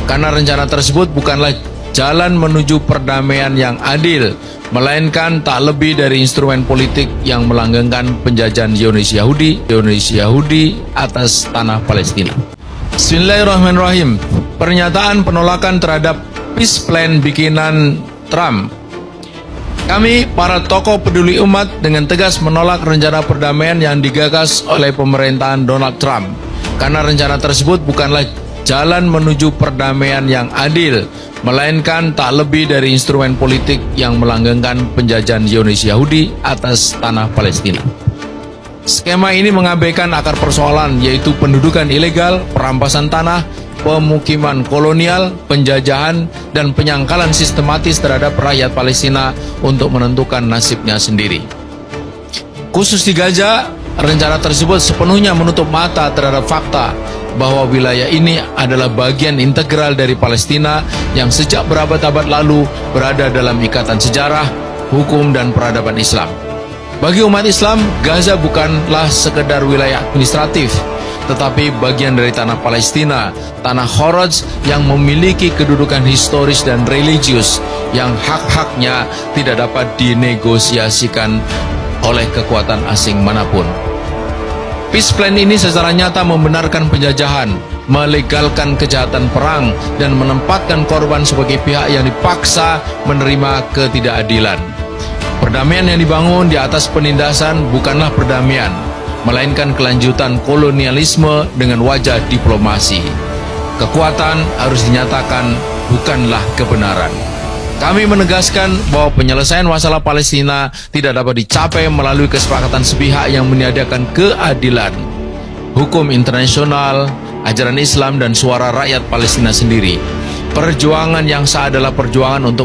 karena rencana tersebut bukanlah jalan menuju perdamaian yang adil, melainkan tak lebih dari instrumen politik yang melanggengkan penjajahan Zionis Yahudi atas tanah Palestina. Bismillahirrahmanirrahim. Pernyataan penolakan terhadap peace plan bikinan Trump. Kami, para tokoh peduli umat, dengan tegas menolak rencana perdamaian yang digagas oleh pemerintahan Donald Trump, karena rencana tersebut bukanlah jalan menuju perdamaian yang adil, melainkan tak lebih dari instrumen politik yang melanggengkan penjajahan Zionis Yahudi atas tanah Palestina. Skema ini mengabaikan akar persoalan, yaitu pendudukan ilegal, perampasan tanah, pemukiman kolonial, penjajahan, dan penyangkalan sistematis terhadap rakyat Palestina untuk menentukan nasibnya sendiri. Khusus di Gaza, rencana tersebut sepenuhnya menutup mata terhadap fakta bahwa wilayah ini adalah bagian integral dari Palestina yang sejak berabad-abad lalu berada dalam ikatan sejarah, hukum, dan peradaban Islam. Bagi umat Islam, Gaza bukanlah sekedar wilayah administratif, tetapi bagian dari tanah Palestina, tanah Kharaj yang memiliki kedudukan historis dan religius yang hak-haknya tidak dapat dinegosiasikan oleh kekuatan asing manapun. Peace plan ini secara nyata membenarkan penjajahan, melegalkan kejahatan perang, dan menempatkan korban sebagai pihak yang dipaksa menerima ketidakadilan. Perdamaian yang dibangun di atas penindasan bukanlah perdamaian, melainkan kelanjutan kolonialisme dengan wajah diplomasi. Kekuatan harus dinyatakan, bukanlah kebenaran. Kami menegaskan bahwa penyelesaian masalah Palestina tidak dapat dicapai melalui kesepakatan sepihak yang meniadakan keadilan, hukum internasional, ajaran Islam, dan suara rakyat Palestina sendiri. Perjuangan yang sah adalah perjuangan untuk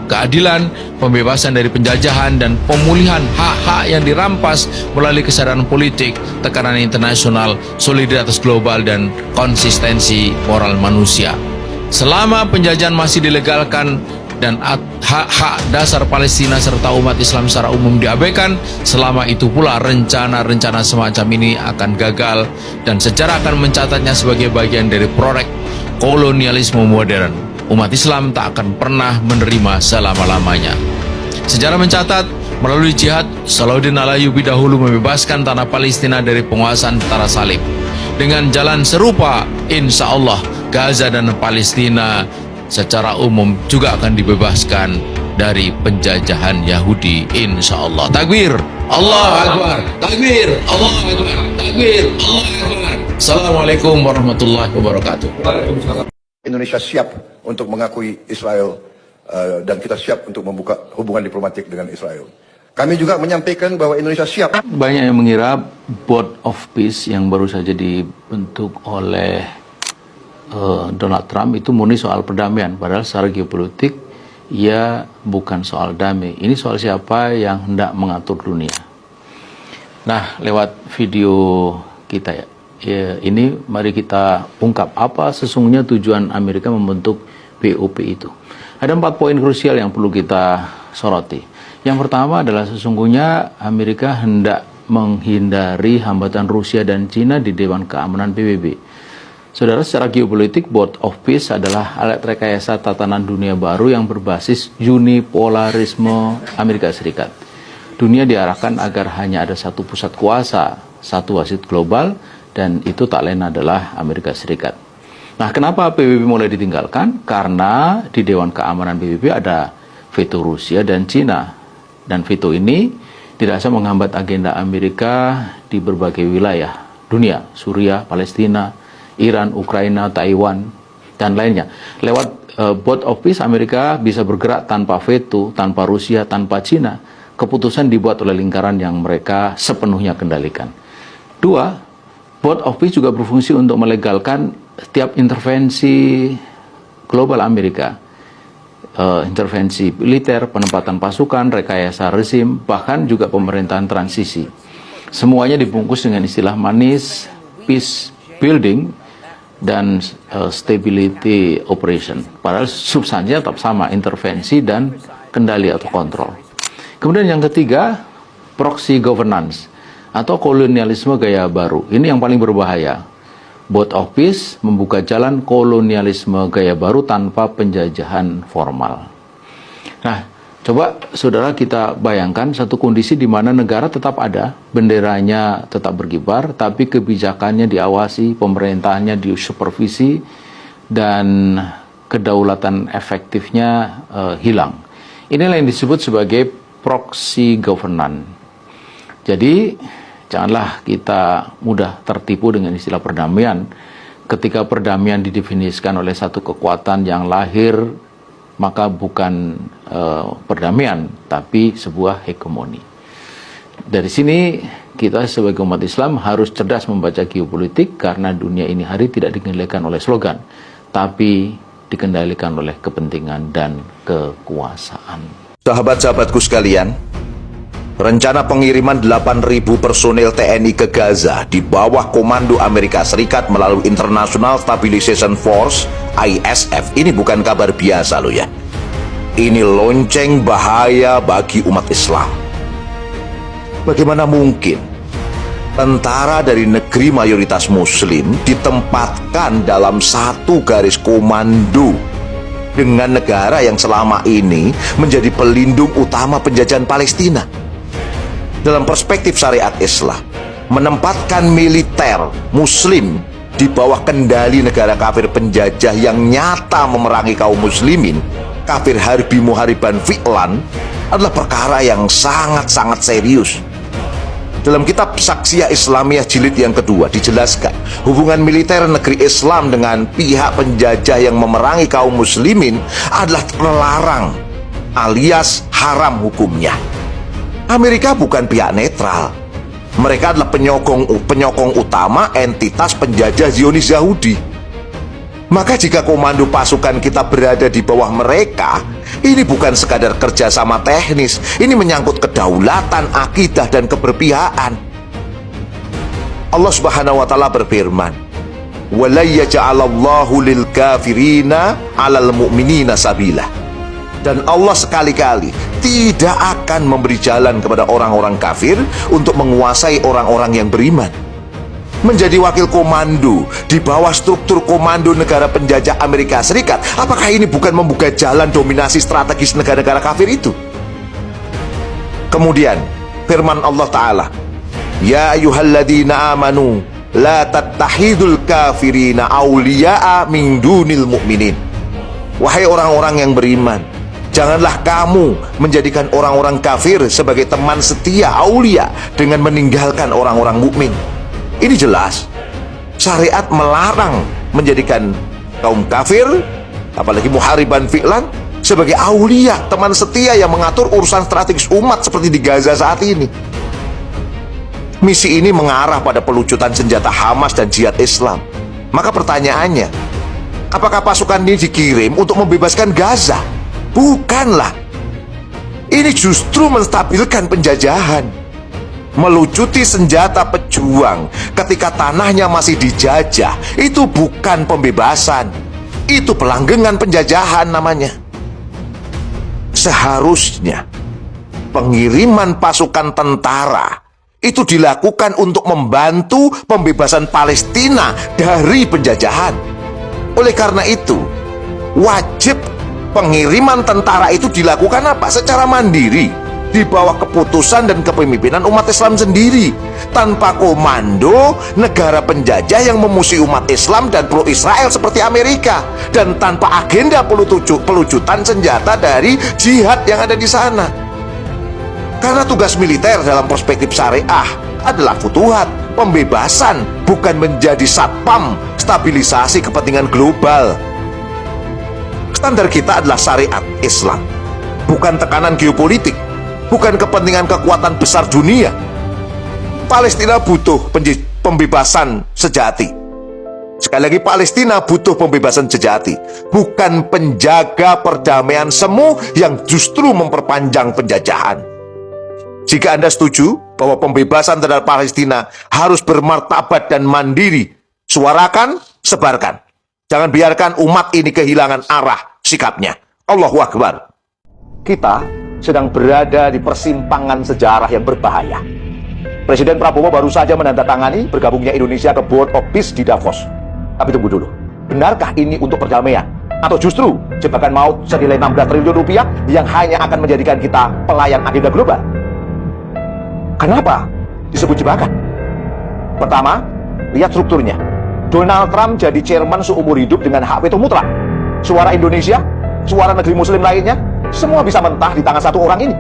keadilan, pembebasan dari penjajahan, dan pemulihan hak-hak yang dirampas melalui kesadaran politik, tekanan internasional, solidaritas global, dan konsistensi moral manusia. Selama penjajahan masih dilegalkan dan hak-hak dasar Palestina serta umat Islam secara umum diabaikan, selama itu pula rencana-rencana semacam ini akan gagal, dan sejarah akan mencatatnya sebagai bagian dari proyek kolonialisme modern. Umat Islam tak akan pernah menerima selama-lamanya. Sejarah mencatat, melalui jihad, Salahuddin Al-Ayyubi dahulu membebaskan tanah Palestina dari penguasaan tentara salib. Dengan jalan serupa, insya Allah Gaza dan Palestina secara umum juga akan dibebaskan dari penjajahan Yahudi, insya Allah. Takbir, Allahu Akbar. Takbir, Allahu Akbar. Takbir, Allahu Akbar. Assalamualaikum warahmatullahi wabarakatuh. Indonesia siap untuk mengakui Israel dan kita siap untuk membuka hubungan diplomatik dengan Israel. Kami juga menyampaikan bahwa Indonesia siap. Banyak yang mengira Board of Peace yang baru saja dibentuk oleh Donald Trump itu murni soal perdamaian, padahal secara geopolitik ya bukan soal damai. Ini soal siapa yang hendak mengatur dunia. Nah, lewat video kita ini mari kita ungkap apa sesungguhnya tujuan Amerika membentuk BOP itu. Ada 4 poin krusial yang perlu kita soroti. Yang pertama adalah sesungguhnya Amerika hendak menghindari hambatan Rusia dan Cina di Dewan Keamanan PBB. Saudara, secara geopolitik, Board of Peace adalah alat rekayasa tatanan dunia baru yang berbasis unipolarisme Amerika Serikat. Dunia diarahkan agar hanya ada satu pusat kuasa, satu wasit global, dan itu tak lain adalah Amerika Serikat. Nah, kenapa PBB mulai ditinggalkan? Karena di Dewan Keamanan PBB ada veto Rusia dan Cina. Dan veto ini tidak bisa menghambat agenda Amerika di berbagai wilayah dunia, Suriah, Palestina, Iran, Ukraina, Taiwan, dan lainnya. Lewat Board of Peace, Amerika bisa bergerak tanpa veto, tanpa Rusia, tanpa Cina. Keputusan dibuat oleh lingkaran yang mereka sepenuhnya kendalikan. 2, Board of Peace juga berfungsi untuk melegalkan setiap intervensi global Amerika. Intervensi militer, penempatan pasukan, rekayasa rezim, bahkan juga pemerintahan transisi. Semuanya dibungkus dengan istilah manis, peace building, dan stability operation. Padahal substansinya tetap sama, intervensi dan kendali atau kontrol. Kemudian yang ketiga, proxy governance atau kolonialisme gaya baru. Ini yang paling berbahaya. Board of Peace membuka jalan kolonialisme gaya baru tanpa penjajahan formal. Nah, coba saudara kita bayangkan satu kondisi di mana negara tetap ada, benderanya tetap berkibar, tapi kebijakannya diawasi, pemerintahannya disupervisi, dan kedaulatan efektifnya hilang. Inilah yang disebut sebagai proxy governance. Jadi, janganlah kita mudah tertipu dengan istilah perdamaian. Ketika perdamaian didefinisikan oleh satu kekuatan yang lahir, maka bukan perdamaian, tapi sebuah hegemoni. Dari sini, kita sebagai umat Islam harus cerdas membaca geopolitik, karena dunia ini hari tidak dikendalikan oleh slogan, tapi dikendalikan oleh kepentingan dan kekuasaan. Sahabat-sahabatku sekalian, rencana pengiriman 8.000 personil TNI ke Gaza di bawah komando Amerika Serikat melalui International Stabilization Force (ISF) ini bukan kabar biasa loh ya. Ini lonceng bahaya bagi umat Islam. Bagaimana mungkin tentara dari negeri mayoritas muslim ditempatkan dalam satu garis komando dengan negara yang selama ini menjadi pelindung utama penjajahan Palestina? Dalam perspektif syariat Islam, menempatkan militer muslim di bawah kendali negara kafir penjajah yang nyata memerangi kaum muslimin, kafir harbi muhariban fi'lan, adalah perkara yang sangat-sangat serius. Dalam kitab Saksiyah Islamiyah jilid yang kedua dijelaskan, hubungan militer negeri Islam dengan pihak penjajah yang memerangi kaum muslimin adalah terlarang alias haram hukumnya. Amerika bukan pihak netral. Mereka adalah penyokong utama entitas penjajah Zionis Yahudi. Maka jika komando pasukan kita berada di bawah mereka, ini bukan sekadar kerjasama teknis, ini menyangkut kedaulatan, akidah, dan keberpihakan. Allah Subhanahu wa Ta'ala berfirman, "Wala yaj'alallahu lil kafirina 'alal mu'minina sabila." Dan Allah sekali-kali tidak akan memberi jalan kepada orang-orang kafir untuk menguasai orang-orang yang beriman. Menjadi wakil komando di bawah struktur komando negara penjajah Amerika Serikat, apakah ini bukan membuka jalan dominasi strategis negara-negara kafir itu? Kemudian firman Allah Ta'ala, "Ya ayyuhalladzina amanu la tattahidul kafirina awliya'a min dunil mu'minin." Wahai orang-orang yang beriman, janganlah kamu menjadikan orang-orang kafir sebagai teman setia aulia dengan meninggalkan orang-orang mukmin. Ini jelas, syariat melarang menjadikan kaum kafir, apalagi muhariban fi'lan, sebagai aulia, teman setia yang mengatur urusan strategis umat seperti di Gaza saat ini. Misi ini mengarah pada pelucutan senjata Hamas dan jihad Islam. Maka pertanyaannya, apakah pasukan ini dikirim untuk membebaskan Gaza? Bukanlah. Ini justru menstabilkan penjajahan. Melucuti senjata pejuang ketika tanahnya masih dijajah, itu bukan pembebasan, itu pelanggengan penjajahan namanya. Seharusnya pengiriman pasukan tentara itu dilakukan untuk membantu pembebasan Palestina dari penjajahan. Oleh karena itu, wajib pengiriman tentara itu dilakukan apa? Secara mandiri, di bawah keputusan dan kepemimpinan umat Islam sendiri, tanpa komando negara penjajah yang memusuhi umat Islam dan pro-Israel seperti Amerika, dan tanpa agenda pelucutan senjata dari jihad yang ada di sana. Karena tugas militer dalam perspektif syariah adalah futuhat, pembebasan, bukan menjadi satpam stabilisasi kepentingan global. Standar kita adalah syariat Islam, bukan tekanan geopolitik, bukan kepentingan kekuatan besar dunia. Palestina butuh pembebasan sejati. Sekali lagi, Palestina butuh pembebasan sejati, bukan penjaga perdamaian semu yang justru memperpanjang penjajahan. Jika Anda setuju bahwa pembebasan terhadap Palestina harus bermartabat dan mandiri, suarakan, sebarkan. Jangan biarkan umat ini kehilangan arah sikapnya. Allahu Akbar. Kita sedang berada di persimpangan sejarah yang berbahaya. Presiden Prabowo baru saja menandatangani bergabungnya Indonesia ke Board of Peace di Davos. Tapi tunggu dulu, benarkah ini untuk perdamaian? Atau justru jebakan maut senilai 16 triliun rupiah yang hanya akan menjadikan kita pelayan agenda global? Kenapa disebut jebakan? Pertama, lihat strukturnya. Donald Trump jadi chairman seumur hidup dengan hak veto mutlak. Suara Indonesia, suara negeri muslim lainnya, semua bisa mentah di tangan satu orang ini.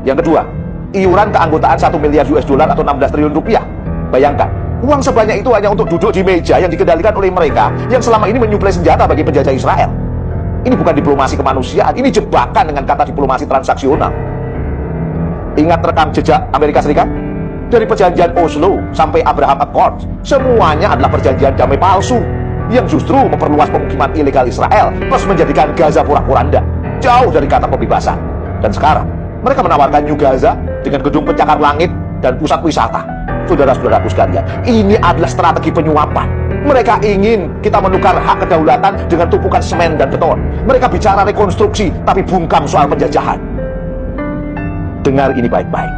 Yang kedua, iuran keanggotaan 1 miliar US dollar atau 16 triliun rupiah. Bayangkan, uang sebanyak itu hanya untuk duduk di meja yang dikendalikan oleh mereka yang selama ini menyuplai senjata bagi penjajah Israel. Ini bukan diplomasi kemanusiaan, ini jebakan dengan kata diplomasi transaksional. Ingat rekam jejak Amerika Serikat? Dari perjanjian Oslo sampai Abraham Accords, semuanya adalah perjanjian damai palsu yang justru memperluas pemukiman ilegal Israel plus menjadikan Gaza porak-poranda, jauh dari kata pembebasan. Dan sekarang, mereka menawarkan New Gaza dengan gedung pencakar langit dan pusat wisata. Saudara-saudaraku sekalian, ini adalah strategi penyuapan. Mereka ingin kita menukar hak kedaulatan dengan tumpukan semen dan beton. Mereka bicara rekonstruksi, tapi bungkam soal penjajahan. Dengar ini baik-baik.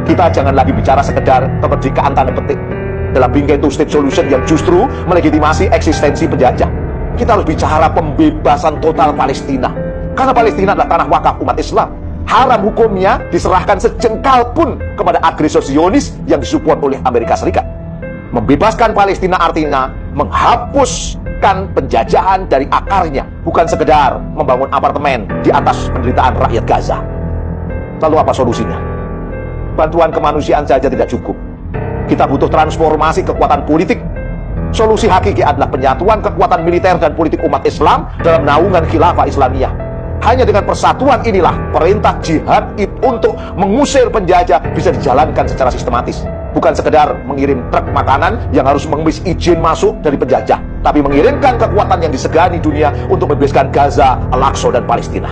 Kita jangan lagi bicara sekedar kemerdekaan tanda petik dalam bingkai two-state solution yang justru melegitimasi eksistensi penjajah. Kita harus bicara pembebasan total Palestina. Karena Palestina adalah tanah wakaf umat Islam. Haram hukumnya diserahkan sejengkal pun kepada agresor Zionis yang disupport oleh Amerika Serikat. Membebaskan Palestina artinya menghapuskan penjajahan dari akarnya, bukan sekedar membangun apartemen di atas penderitaan rakyat Gaza. Lalu apa solusinya? Bantuan kemanusiaan saja tidak cukup. Kita butuh transformasi kekuatan politik. Solusi hakiki adalah penyatuan kekuatan militer dan politik umat Islam dalam naungan khilafah Islamiyah. Hanya dengan persatuan inilah perintah jihad untuk mengusir penjajah bisa dijalankan secara sistematis. Bukan sekedar mengirim truk makanan yang harus mengemis izin masuk dari penjajah, tapi mengirimkan kekuatan yang disegani dunia untuk membebaskan Gaza, Al-Aqsa, dan Palestina.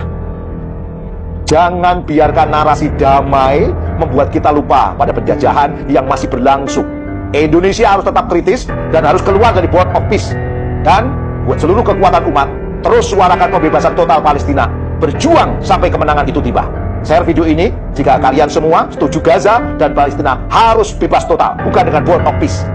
Jangan biarkan narasi damai membuat kita lupa pada penjajahan yang masih berlangsung. Indonesia harus tetap kritis dan harus keluar dari Board of Peace. Dan buat seluruh kekuatan umat, terus suarakan pembebasan total Palestina. Berjuang sampai kemenangan itu tiba. Share video ini jika kalian semua setuju Gaza dan Palestina harus bebas total, bukan dengan Board of Peace.